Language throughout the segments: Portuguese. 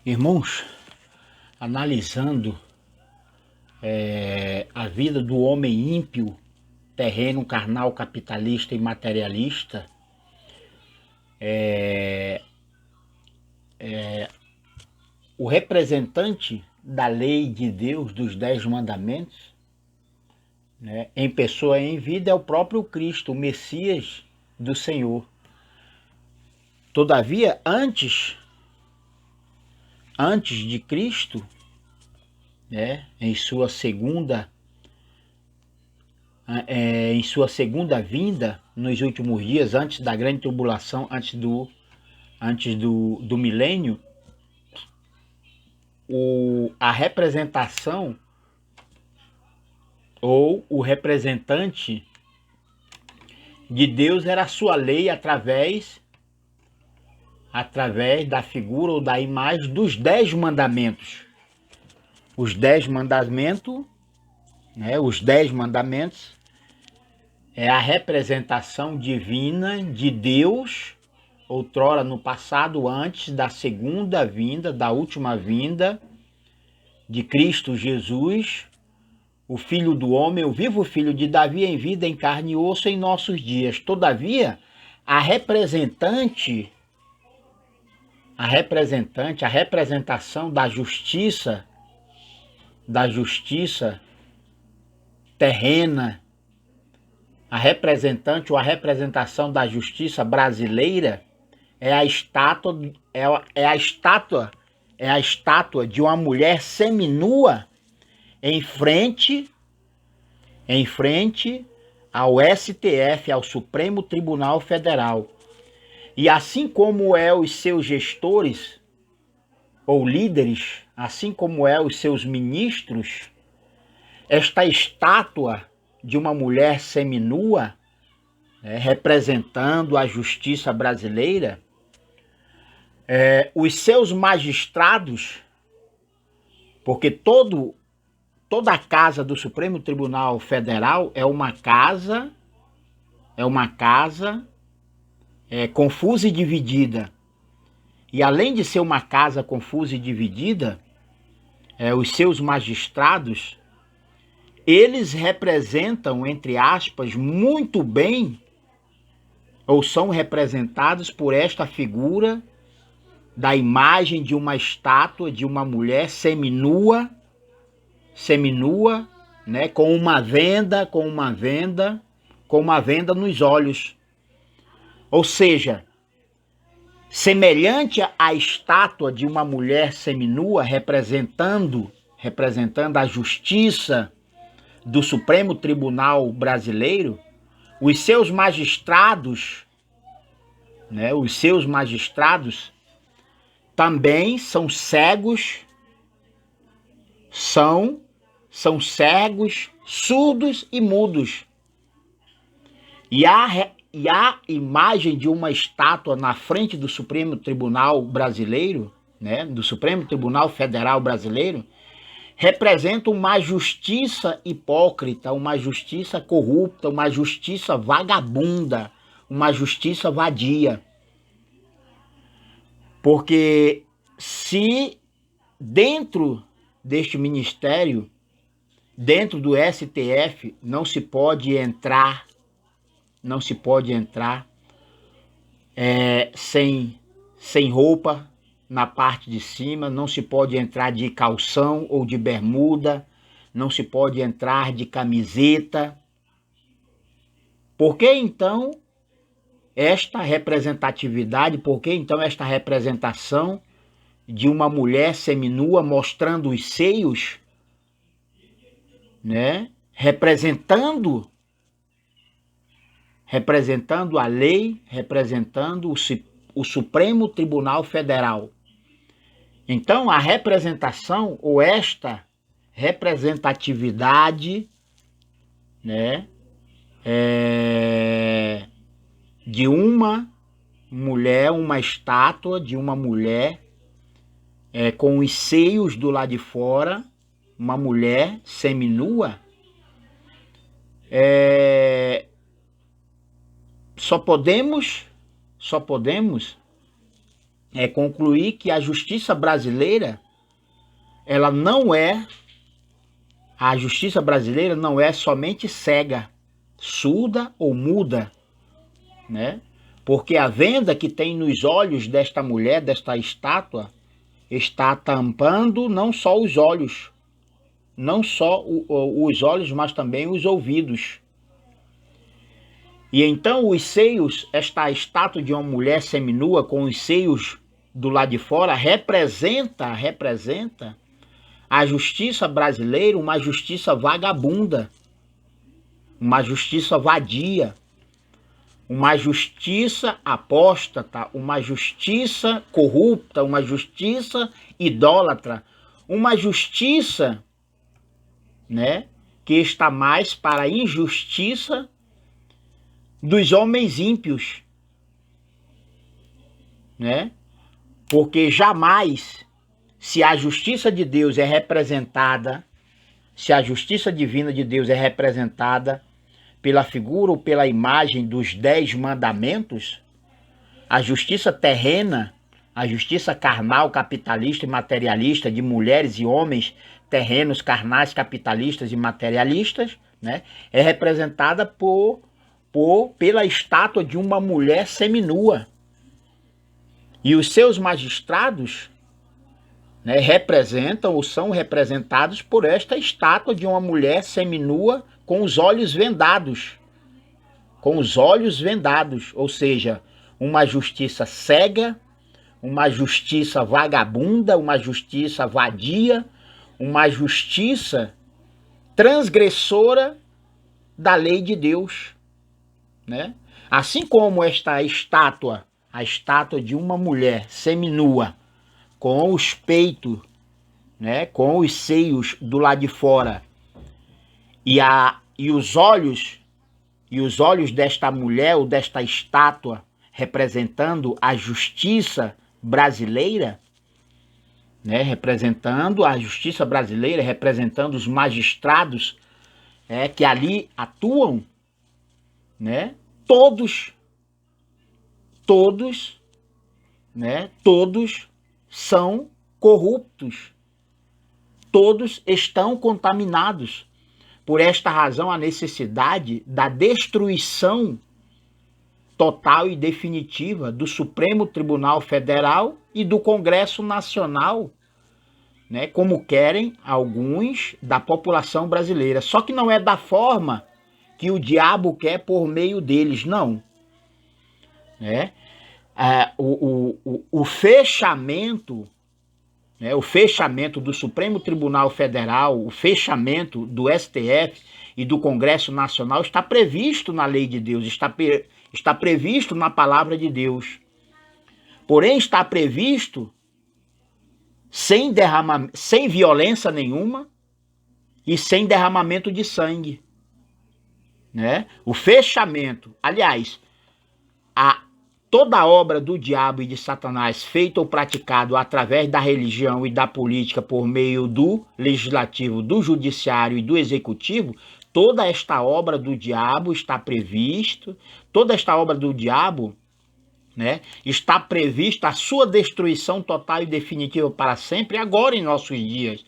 Irmãos, analisando a vida do homem ímpio, terreno, carnal, capitalista e materialista, o representante da lei de Deus, dos 10 mandamentos, né, em pessoa e em vida, é o próprio Cristo, o Messias do Senhor. Todavia, antes de Cristo, né, em sua segunda vinda, nos últimos dias, antes da grande tribulação, antes do milênio, a representação ou o representante de Deus era a sua lei através da figura ou da imagem dos 10 mandamentos. Os 10 mandamentos, né, os 10 mandamentos é a representação divina de Deus, outrora no passado, antes da segunda vinda, da última vinda de Cristo Jesus, o Filho do Homem, o vivo Filho de Davi, em vida, em carne e osso, em nossos dias. Todavia, a representação da justiça terrena, a representação da justiça brasileira é a estátua de uma mulher seminua em frente ao STF, ao Supremo Tribunal Federal. E assim como os seus gestores ou líderes, assim como os seus ministros, esta estátua de uma mulher seminua, representando a justiça brasileira, os seus magistrados, porque toda a casa do Supremo Tribunal Federal é uma casa confusa e dividida. E além de ser uma casa confusa e dividida, os seus magistrados, eles representam, entre aspas, muito bem, ou são representados por esta figura da imagem de uma estátua de uma mulher seminua, né, com uma venda nos olhos. Ou seja, semelhante à estátua de uma mulher seminua, representando a justiça do Supremo Tribunal Brasileiro, os seus magistrados também são cegos, são cegos, surdos e mudos. E a imagem de uma estátua na frente do Supremo Tribunal Brasileiro, né, do Supremo Tribunal Federal Brasileiro, representa uma justiça hipócrita, uma justiça corrupta, uma justiça vagabunda, uma justiça vadia. Porque se dentro deste ministério, dentro do STF, não se pode entrar sem roupa na parte de cima, não se pode entrar de calção ou de bermuda, não se pode entrar de camiseta. Por que então esta representatividade, por que então esta representação de uma mulher seminua mostrando os seios, né? Representando a lei, representando o Supremo Tribunal Federal. Então, a representação, ou esta representatividade, né, de uma mulher, uma estátua de uma mulher com os seios do lado de fora, uma mulher seminua, só podemos é concluir que a justiça brasileira, a justiça brasileira não é somente cega, surda ou muda, né? Porque a venda que tem nos olhos desta mulher, desta estátua, está tampando não só os olhos, não só os olhos, mas também os ouvidos. E então os seios, esta estátua de uma mulher seminua com os seios do lado de fora, representa a justiça brasileira, uma justiça vagabunda, uma justiça vadia, uma justiça apóstata, uma justiça corrupta, uma justiça idólatra, uma justiça, né, que está mais para a injustiça dos homens ímpios, né? Porque jamais, se a justiça de Deus é representada, se a justiça divina de Deus é representada pela figura ou pela imagem dos 10 mandamentos, a justiça terrena, a justiça carnal, capitalista e materialista de mulheres e homens terrenos, carnais, capitalistas e materialistas, né, é representada pela estátua de uma mulher seminua. E os seus magistrados, né, representam ou são representados por esta estátua de uma mulher seminua com os olhos vendados. Com os olhos vendados, ou seja, uma justiça cega, uma justiça vagabunda, uma justiça vadia, uma justiça transgressora da lei de Deus, né? Assim como esta estátua, a estátua de uma mulher seminua, com os peitos, né, com os seios do lado de fora, e os olhos desta mulher ou desta estátua representando a justiça brasileira, né, representando a justiça brasileira, representando os magistrados que ali atuam, né, todos, né, todos são corruptos, todos estão contaminados. Por esta razão, a necessidade da destruição total e definitiva do Supremo Tribunal Federal e do Congresso Nacional, né, como querem alguns da população brasileira. Só que não é da forma que o diabo quer por meio deles, não. Né? O fechamento, né, o fechamento do Supremo Tribunal Federal, o fechamento do STF e do Congresso Nacional está previsto na lei de Deus, está previsto na palavra de Deus. Porém, está previsto sem violência nenhuma e sem derramamento de sangue. Né? O fechamento, aliás, toda a obra do diabo e de Satanás feita ou praticado através da religião e da política por meio do legislativo, do judiciário e do executivo, toda esta obra do diabo está previsto, toda esta obra do diabo, né, está prevista a sua destruição total e definitiva para sempre, agora em nossos dias.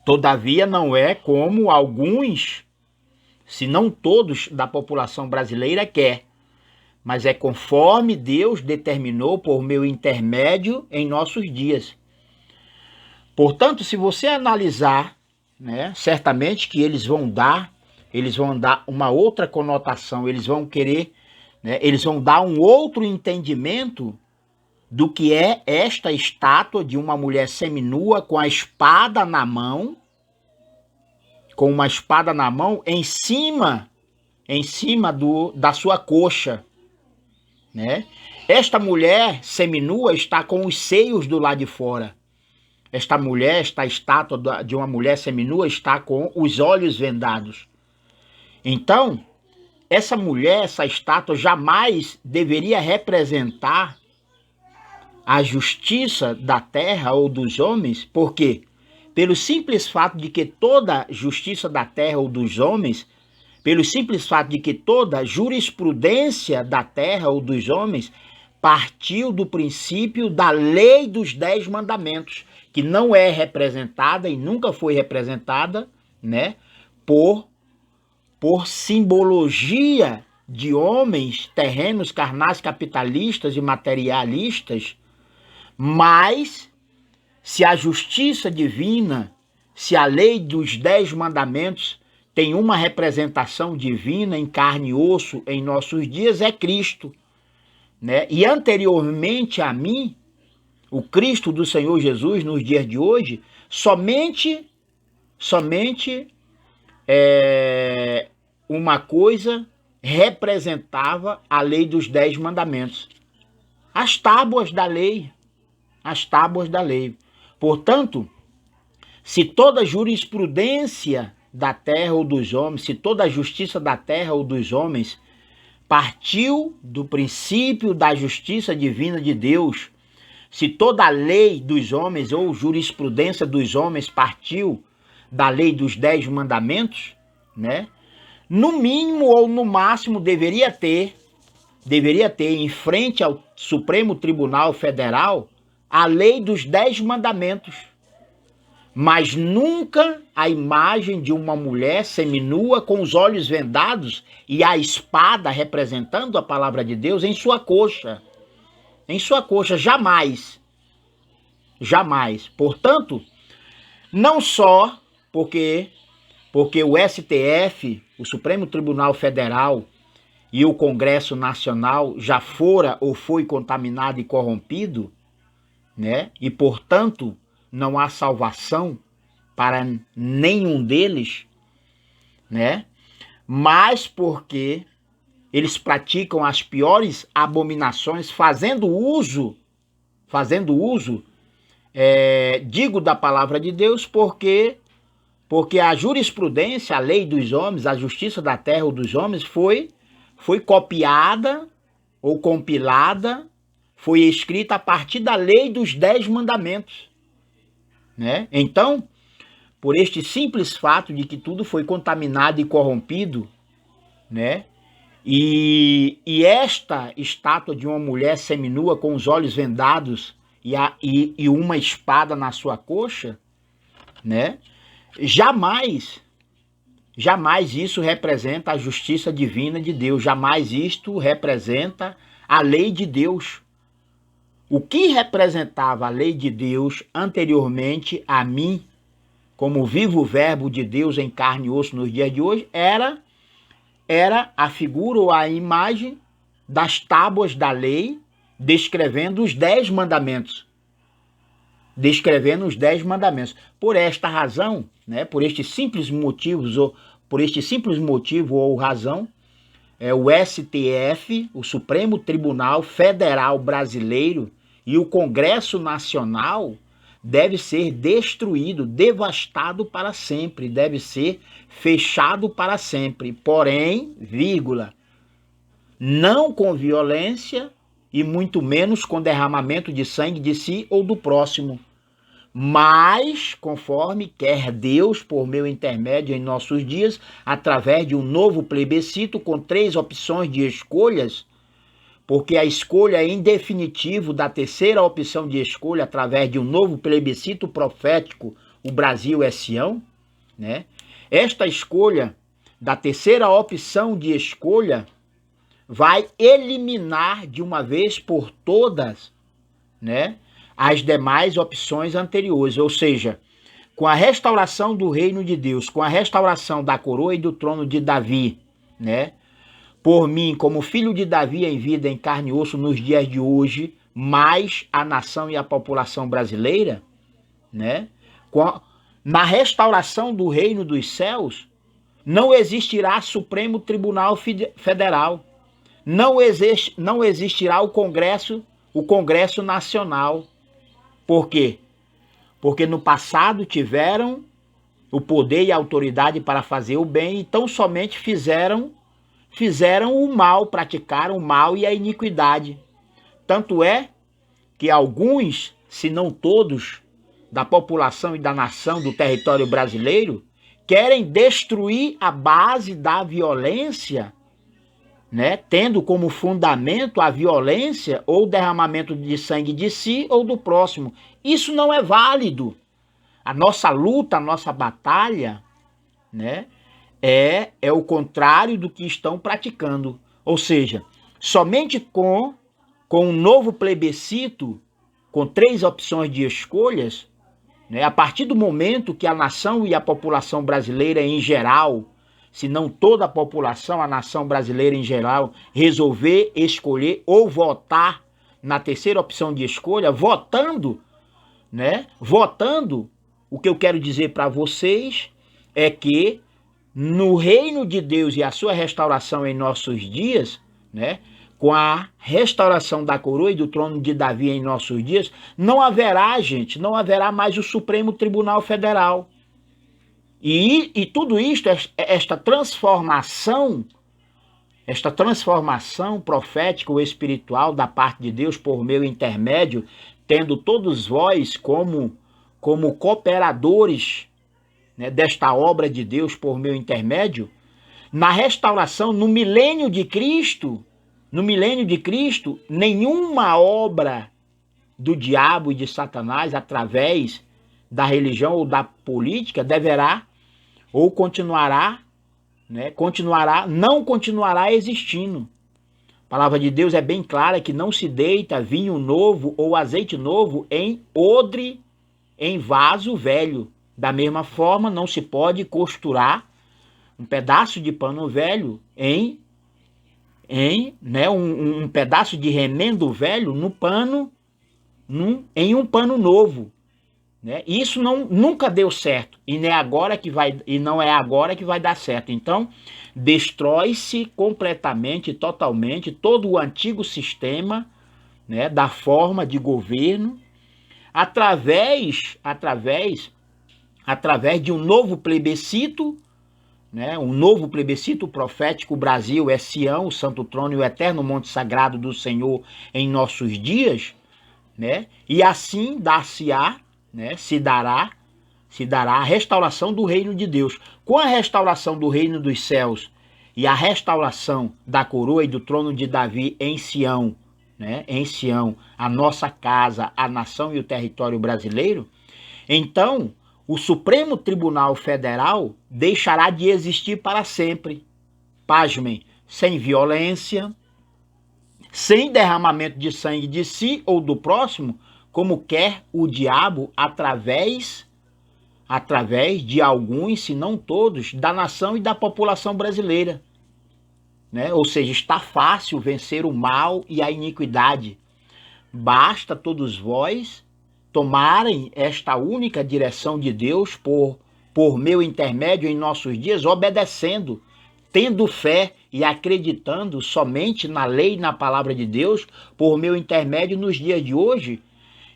Todavia não é como alguns, se não todos da população brasileira quer, mas é conforme Deus determinou por meu intermédio em nossos dias. Portanto, se você analisar, né, certamente que eles vão dar uma outra conotação, eles vão querer, né, eles vão dar um outro entendimento do que é esta estátua de uma mulher seminua com a espada na mão, com uma espada na mão em cima da sua coxa. Né? Esta mulher seminua está com os seios do lado de fora. Esta estátua de uma mulher seminua está com os olhos vendados. Então, essa mulher, essa estátua jamais deveria representar a justiça da terra ou dos homens, porque pelo simples fato de que toda justiça da terra ou dos homens, pelo simples fato de que toda jurisprudência da terra ou dos homens partiu do princípio da lei dos 10 mandamentos, que não é representada e nunca foi representada, né, por simbologia de homens terrenos, carnais, capitalistas e materialistas, mas se a justiça divina, se a lei dos 10 mandamentos tem uma representação divina em carne e osso em nossos dias, é Cristo, né? E anteriormente a mim, o Cristo do Senhor Jesus nos dias de hoje, somente uma coisa representava a lei dos 10 mandamentos. As tábuas da lei. As tábuas da lei. Portanto, se toda a jurisprudência da terra ou dos homens, se toda a justiça da terra ou dos homens partiu do princípio da justiça divina de Deus, se toda a lei dos homens ou jurisprudência dos homens partiu da lei dos 10 mandamentos, né? No mínimo ou no máximo deveria ter em frente ao Supremo Tribunal Federal a lei dos 10 mandamentos, mas nunca a imagem de uma mulher seminua com os olhos vendados e a espada representando a palavra de Deus em sua coxa. Em sua coxa, jamais. Jamais. Portanto, não só porque o STF, o Supremo Tribunal Federal e o Congresso Nacional já fora ou foi contaminado e corrompido, né? E, portanto, não há salvação para nenhum deles, né? Mas porque eles praticam as piores abominações, fazendo uso, digo da palavra de Deus, porque a jurisprudência, a lei dos homens, a justiça da terra ou dos homens foi copiada ou compilada, foi escrita a partir da lei dos 10 mandamentos, né? Então, por este simples fato de que tudo foi contaminado e corrompido, né? E esta estátua de uma mulher seminua com os olhos vendados e uma espada na sua coxa, né? Jamais isso representa a justiça divina de Deus, jamais isto representa a lei de Deus. O que representava a lei de Deus anteriormente a mim, como vivo verbo de Deus em carne e osso nos dias de hoje, era a figura ou a imagem das tábuas da lei descrevendo os 10 mandamentos. Descrevendo os 10 mandamentos. Por esta razão, né, por este simples motivo ou razão, o STF, o Supremo Tribunal Federal Brasileiro e o Congresso Nacional deve ser destruído, devastado para sempre, deve ser fechado para sempre. Porém, não com violência e muito menos com derramamento de sangue de si ou do próximo, mas conforme quer Deus por meu intermédio em nossos dias, através de um novo plebiscito com 3 opções de escolhas, porque a escolha em definitivo da terceira opção de escolha através de um novo plebiscito profético, o Brasil é Sião, né? Esta escolha da terceira opção de escolha vai eliminar de uma vez por todas, né, as demais opções anteriores, ou seja, com a restauração do reino de Deus, com a restauração da coroa e do trono de Davi, né, por mim, como filho de Davi em vida, em carne e osso nos dias de hoje, mais a nação e a população brasileira, né, na restauração do reino dos céus, não existirá Supremo Tribunal Federal, não existirá o Congresso Nacional. Por quê? Porque no passado tiveram o poder e a autoridade para fazer o bem e tão somente fizeram o mal, praticaram o mal e a iniquidade. Tanto é que alguns, se não todos, da população e da nação do território brasileiro, querem destruir a base da violência, né, tendo como fundamento a violência ou o derramamento de sangue de si ou do próximo. Isso não é válido. A nossa luta, a nossa batalha, né, é o contrário do que estão praticando. Ou seja, somente com um novo plebiscito, com 3 opções de escolhas, né, a partir do momento que a nação e a população brasileira em geral, se não toda a população, a nação brasileira em geral, resolver escolher ou votar na terceira opção de escolha, votando, né? Votando, o que eu quero dizer para vocês é que no reino de Deus e a sua restauração em nossos dias, né? Com a restauração da coroa e do trono de Davi em nossos dias, não haverá, gente, não haverá mais o Supremo Tribunal Federal. E tudo isto, esta transformação profética ou espiritual da parte de Deus por meu intermédio, tendo todos vós como cooperadores, né, desta obra de Deus por meu intermédio, na restauração, no milênio de Cristo, nenhuma obra do diabo e de Satanás, através da religião ou da política, deverá ou continuará, né, não continuará existindo. A palavra de Deus é bem clara que não se deita vinho novo ou azeite novo em odre, em vaso velho. Da mesma forma, não se pode costurar um pedaço de pano velho em né, um pedaço de remendo velho em um pano novo. Né? Isso nunca deu certo e não é agora que vai dar certo. Então, destrói-se completamente, totalmente, todo o antigo sistema, né, da forma de governo através de um novo plebiscito, né, um novo plebiscito profético. O Brasil é Sião, o santo trono e o eterno monte sagrado do Senhor em nossos dias, né? E assim dar-se-á, né, se dará a restauração do reino de Deus. Com a restauração do reino dos céus e a restauração da coroa e do trono de Davi em Sião, né, em Sião, a nossa casa, a nação e o território brasileiro, então o Supremo Tribunal Federal deixará de existir para sempre. Pasmem, sem violência, sem derramamento de sangue de si ou do próximo, como quer o diabo através de alguns, se não todos, da nação e da população brasileira. Né? Ou seja, está fácil vencer o mal e a iniquidade. Basta todos vós tomarem esta única direção de Deus por meu intermédio em nossos dias, obedecendo, tendo fé e acreditando somente na lei e na palavra de Deus, por meu intermédio nos dias de hoje.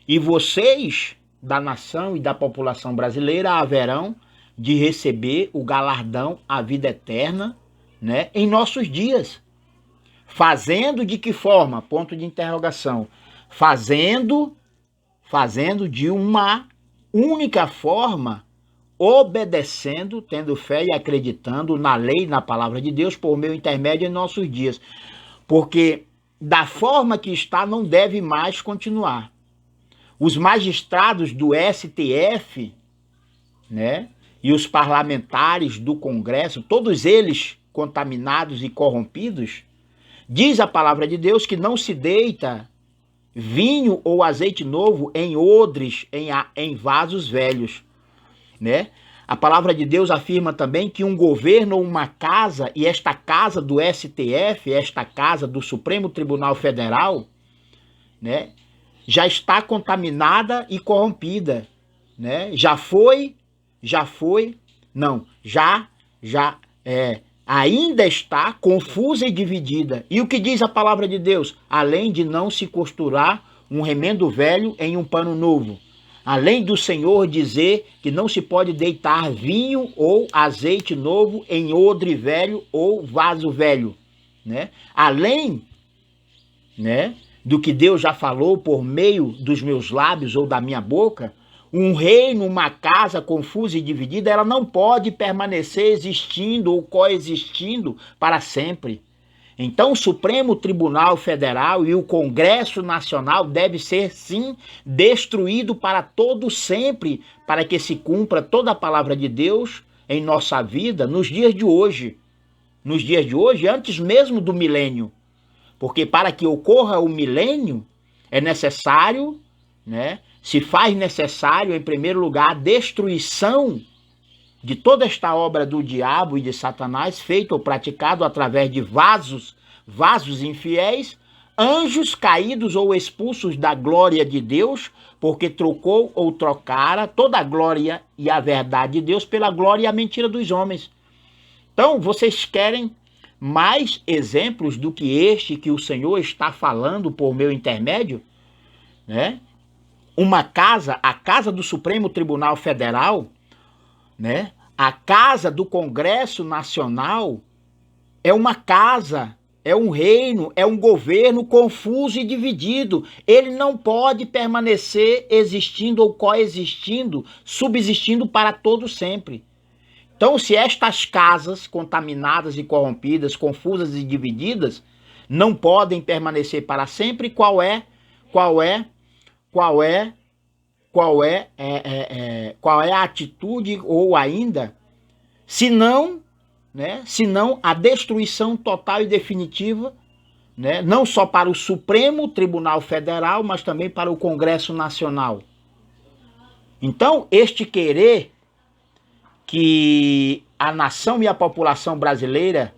E vocês, da nação e da população brasileira, haverão de receber o galardão, a vida eterna, né, em nossos dias. Fazendo de que forma? Ponto de interrogação. Fazendo de uma única forma, obedecendo, tendo fé e acreditando na lei e na palavra de Deus por meu intermédio em nossos dias. Porque da forma que está não deve mais continuar. Os magistrados do STF, né, e os parlamentares do Congresso, todos eles contaminados e corrompidos, diz a palavra de Deus que não se deita vinho ou azeite novo em odres, em vasos velhos, né? A palavra de Deus afirma também que um governo ou uma casa, e esta casa do STF, esta casa do Supremo Tribunal Federal, né, já está contaminada e corrompida, né? Ainda está confusa e dividida. E o que diz a palavra de Deus? Além de não se costurar um remendo velho em um pano novo. Além do Senhor dizer que não se pode deitar vinho ou azeite novo em odre velho ou vaso velho, né? Além, né, do que Deus já falou por meio dos meus lábios ou da minha boca, um reino, uma casa confusa e dividida, ela não pode permanecer existindo ou coexistindo para sempre. Então o Supremo Tribunal Federal e o Congresso Nacional deve ser, sim, destruído para todo sempre, para que se cumpra toda a palavra de Deus em nossa vida nos dias de hoje. Nos dias de hoje, antes mesmo do milênio. Porque para que ocorra o milênio, é necessário, né, se faz necessário, em primeiro lugar, a destruição de toda esta obra do diabo e de Satanás, feito ou praticado através de vasos infiéis, anjos caídos ou expulsos da glória de Deus, porque trocou ou trocara toda a glória e a verdade de Deus pela glória e a mentira dos homens. Então, vocês querem mais exemplos do que este que o Senhor está falando por meu intermédio? Né? Uma casa, a casa do Supremo Tribunal Federal, né? A casa do Congresso Nacional é uma casa, é um reino, é um governo confuso e dividido. Ele não pode permanecer existindo ou coexistindo, subsistindo para todo sempre. Então, se estas casas contaminadas e corrompidas, confusas e divididas, não podem permanecer para sempre, qual é a atitude ou ainda, senão a destruição total e definitiva, né, não só para o Supremo Tribunal Federal, mas também para o Congresso Nacional. Então, este querer que a nação e a população brasileira,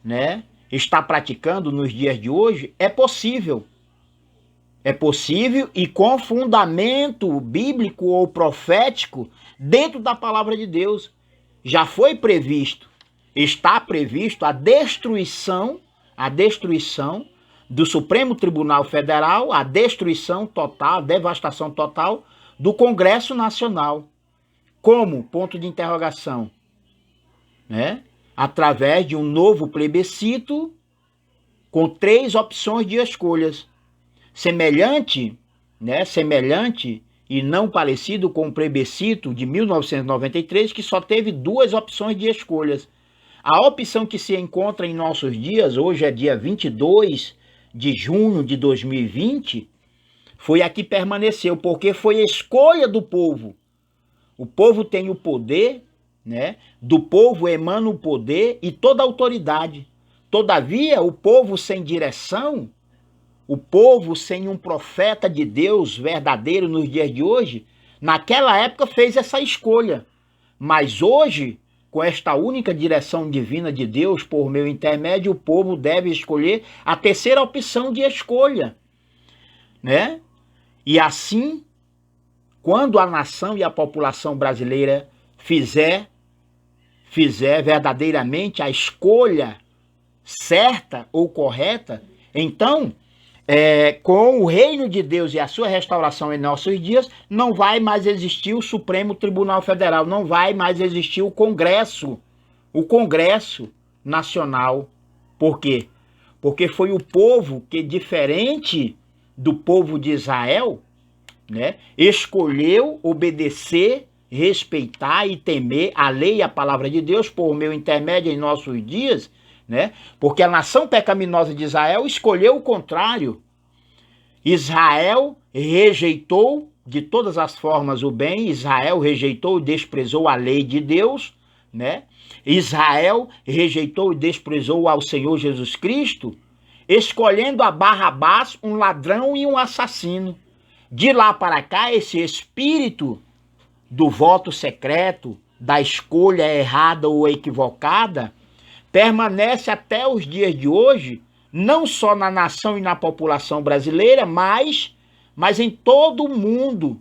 né, está praticando nos dias de hoje, é possível. É possível e com fundamento bíblico ou profético dentro da palavra de Deus. Já foi previsto, está previsto a destruição do Supremo Tribunal Federal, a destruição total, a devastação total do Congresso Nacional. Como? Ponto de interrogação. Né? Através de um novo plebiscito com 3 opções de escolhas. Semelhante e não parecido com o plebiscito de 1993, que só teve 2 opções de escolhas. A opção que se encontra em nossos dias, hoje é dia 22 de junho de 2020, foi a que permaneceu, porque foi a escolha do povo. O povo tem o poder, né? Do povo emana o poder e toda a autoridade. Todavia, o povo sem direção, o povo sem um profeta de Deus verdadeiro nos dias de hoje, naquela época fez essa escolha. Mas hoje, com esta única direção divina de Deus, por meu intermédio, o povo deve escolher a terceira opção de escolha. Né? E assim, quando a nação e a população brasileira fizer verdadeiramente a escolha certa ou correta, então, com o reino de Deus e a sua restauração em nossos dias, não vai mais existir o Supremo Tribunal Federal, não vai mais existir o Congresso Nacional. Por quê? Porque foi o povo que, diferente do povo de Israel, né, escolheu obedecer, respeitar e temer a lei e a palavra de Deus por meu intermédio em nossos dias, né? Porque a nação pecaminosa de Israel escolheu o contrário. Israel rejeitou de todas as formas o bem, Israel rejeitou e desprezou a lei de Deus, né? Israel rejeitou e desprezou ao Senhor Jesus Cristo, escolhendo a Barrabás, um ladrão e um assassino. De lá para cá, esse espírito do voto secreto, da escolha errada ou equivocada, permanece até os dias de hoje, não só na nação e na população brasileira, mas em todo o mundo.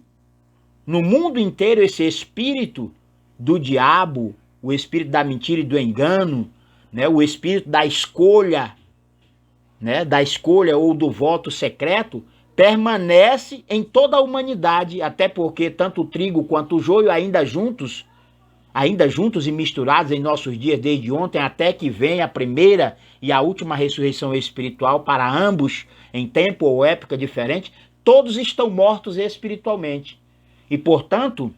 No mundo inteiro, esse espírito do diabo, o espírito da mentira e do engano, né, o espírito da escolha, né, da escolha ou do voto secreto, permanece em toda a humanidade, até porque tanto o trigo quanto o joio ainda juntos e misturados em nossos dias desde ontem, até que venha a primeira e a última ressurreição espiritual para ambos, em tempo ou época diferente, todos estão mortos espiritualmente. E, portanto,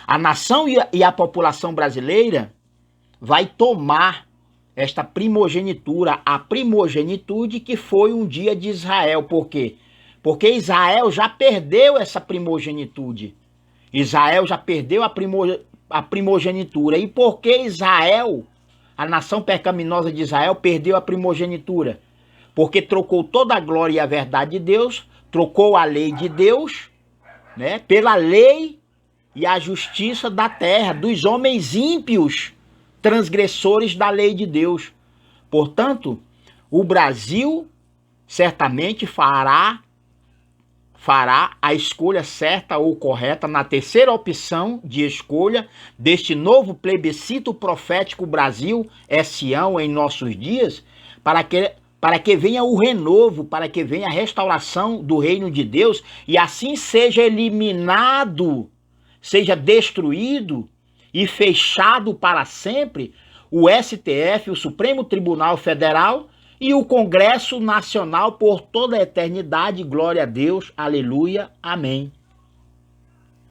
a nação e a população brasileira vai tomar esta primogenitura, a primogenitude que foi um dia de Israel. Por quê? Porque Israel já perdeu essa primogenitude. Israel já perdeu a primogenitura. E por que Israel, a nação pecaminosa de Israel, perdeu a primogenitura? Porque trocou toda a glória e a verdade de Deus, trocou a lei de Deus, né, pela lei e a justiça da terra, dos homens ímpios, transgressores da lei de Deus. Portanto, o Brasil certamente fará a escolha certa ou correta na terceira opção de escolha deste novo plebiscito profético Brasil é Sião em nossos dias, para que venha o renovo, para que venha a restauração do reino de Deus e assim seja eliminado, seja destruído e fechado para sempre o STF, o Supremo Tribunal Federal, e o Congresso Nacional por toda a eternidade. Glória a Deus, aleluia, amém.